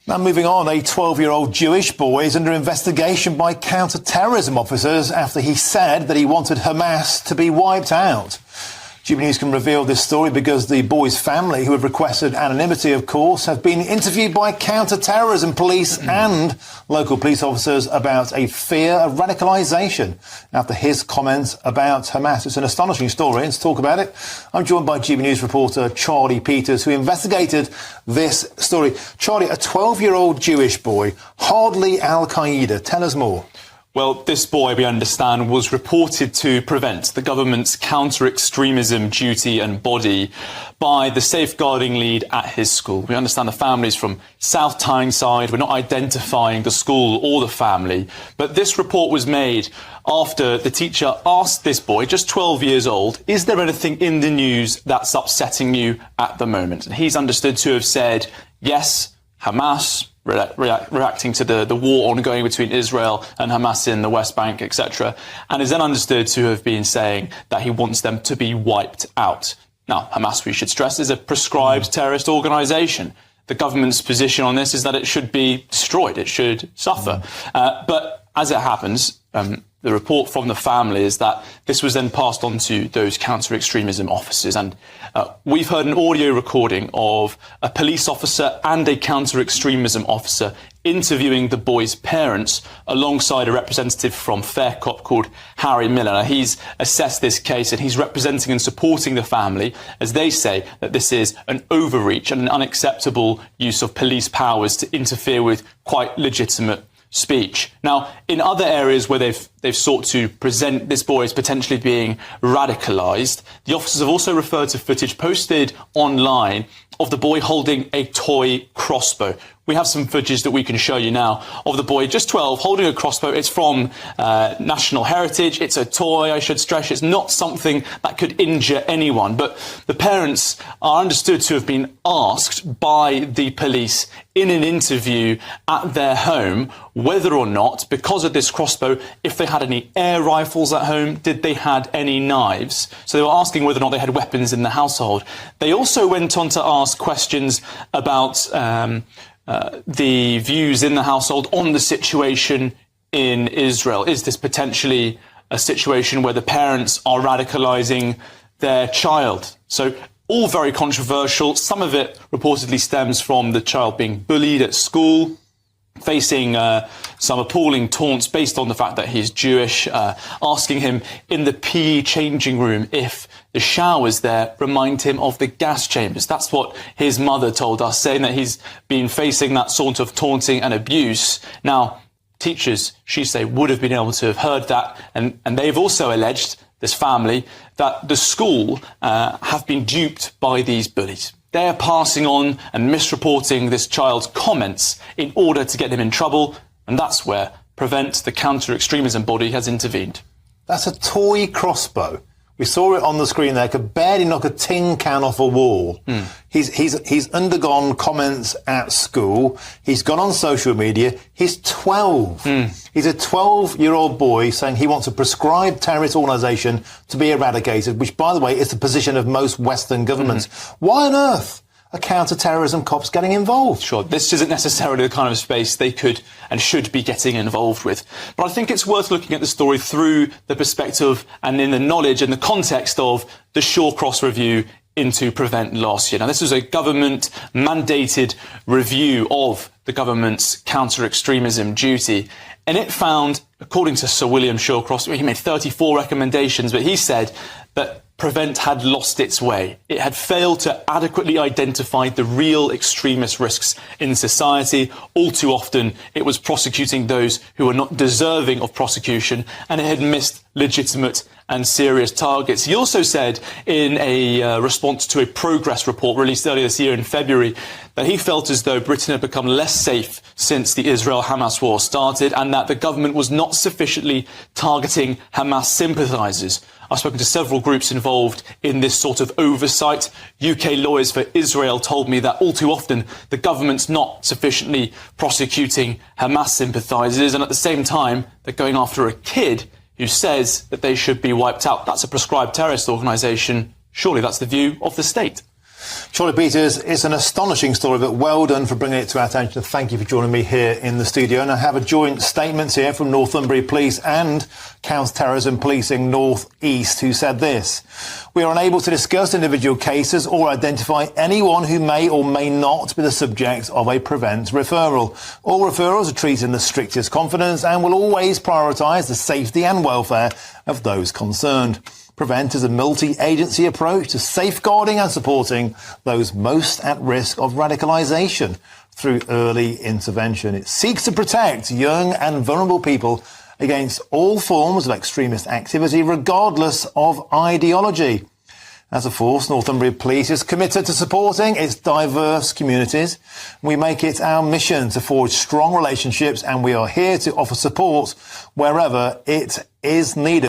Now moving on, a 12-year-old Jewish boy is under investigation by counter-terrorism officers after he said that he wanted Hamas to be wiped out. GB News can reveal this story because the boy's family, who have requested anonymity, of course, have been interviewed by counter-terrorism police and local police officers about a fear of radicalisation after his comments about Hamas. It's an astonishing story, and to talk about it, I'm joined by GB News reporter Charlie Peters, who investigated this story. Charlie, a 12-year-old Jewish boy, hardly Al-Qaeda. Tell us more. Well, this boy, we understand, was reported to prevent the government's counter-extremism duty and body by the safeguarding lead at his school. We understand the family's from South Tyneside. We're not identifying the school or the family. But this report was made after the teacher asked this boy, just 12 years old, is there anything in the news that's upsetting you at the moment? And he's understood to have said, yes, Hamas, reacting to the war ongoing between Israel and Hamas in the West Bank, etc., and is then understood to have been saying that he wants them to be wiped out. Now, Hamas, we should stress, is a proscribed terrorist organisation. The government's position on this is that it should be destroyed, it should suffer. But as it happens, the report from the family is that this was then passed on to those counter-extremism officers. And we've heard an audio recording of a police officer and a counter-extremism officer interviewing the boy's parents alongside a representative from Faircop called Harry Miller. Now, he's assessed this case and he's representing and supporting the family as they say that this is an overreach and an unacceptable use of police powers to interfere with quite legitimate speech. Now, in other areas where they've sought to present this boy as potentially being radicalised, the officers have also referred to footage posted online of the boy holding a toy crossbow. We have some footage that we can show you now of the boy, just 12, holding a crossbow. It's from national heritage. It's a toy, I should stress. It's not something that could injure anyone. But the parents are understood to have been asked by the police in an interview at their home whether or not, because of this crossbow, if they had any air rifles at home, did they had any knives? So they were asking whether or not they had weapons in the household. They also went on to ask questions about the views in the household on the situation in Israel. Is this potentially a situation where the parents are radicalising their child? So all very controversial. Some of it reportedly stems from the child being bullied at school, facing some appalling taunts based on the fact that he's Jewish, asking him in the PE changing room if the showers there remind him of the gas chambers. That's what his mother told us, saying that he's been facing that sort of taunting and abuse. Now, teachers, she say, would have been able to have heard that, and they've also alleged, this family, that the school have been duped by these bullies. They're passing on and misreporting this child's comments in order to get him in trouble, and that's where Prevent, the counter-extremism body, has intervened. That's a toy crossbow. We saw it on the screen there. Could barely knock a tin can off a wall. He's undergone comments at school. He's gone on social media. He's 12. He's a 12-year-old boy saying he wants a proscribed terrorist organisation to be eradicated, which, by the way, is the position of most Western governments. Why on earth are counter-terrorism cops getting involved? Sure, this isn't necessarily the kind of space they could and should be getting involved with. But I think it's worth looking at the story through the perspective and in the knowledge and the context of the Shawcross review into Prevent last year. Now, this was a government-mandated review of the government's counter-extremism duty, and it found, according to Sir William Shawcross, he made 34 recommendations, but he said that Prevent had lost its way. It had failed to adequately identify the real extremist risks in society. All too often, it was prosecuting those who were not deserving of prosecution, and it had missed legitimate and serious targets. He also said in a response to a progress report released earlier this year in February that he felt as though Britain had become less safe since the Israel-Hamas war started, and that the government was not sufficiently targeting Hamas sympathisers. I've spoken to several groups involved in this sort of oversight. UK Lawyers for Israel told me that all too often the government's not sufficiently prosecuting Hamas sympathisers, and at the same time they're going after a kid who says that they should be wiped out. That's a proscribed terrorist organisation. Surely that's the view of the state. Charlie Peters, it's an astonishing story, but well done for bringing it to our attention. Thank you for joining me here in the studio. And I have a joint statement here from Northumbria Police and Counter-Terrorism Policing North East, who said this: "We are unable to discuss individual cases or identify anyone who may or may not be the subject of a Prevent referral. All referrals are treated in the strictest confidence and will always prioritise the safety and welfare of those concerned. Prevent is a multi-agency approach to safeguarding and supporting those most at risk of radicalisation through early intervention. It seeks to protect young and vulnerable people against all forms of extremist activity, regardless of ideology. As a force, Northumbria Police is committed to supporting its diverse communities. We make it our mission to forge strong relationships, and we are here to offer support wherever it is needed."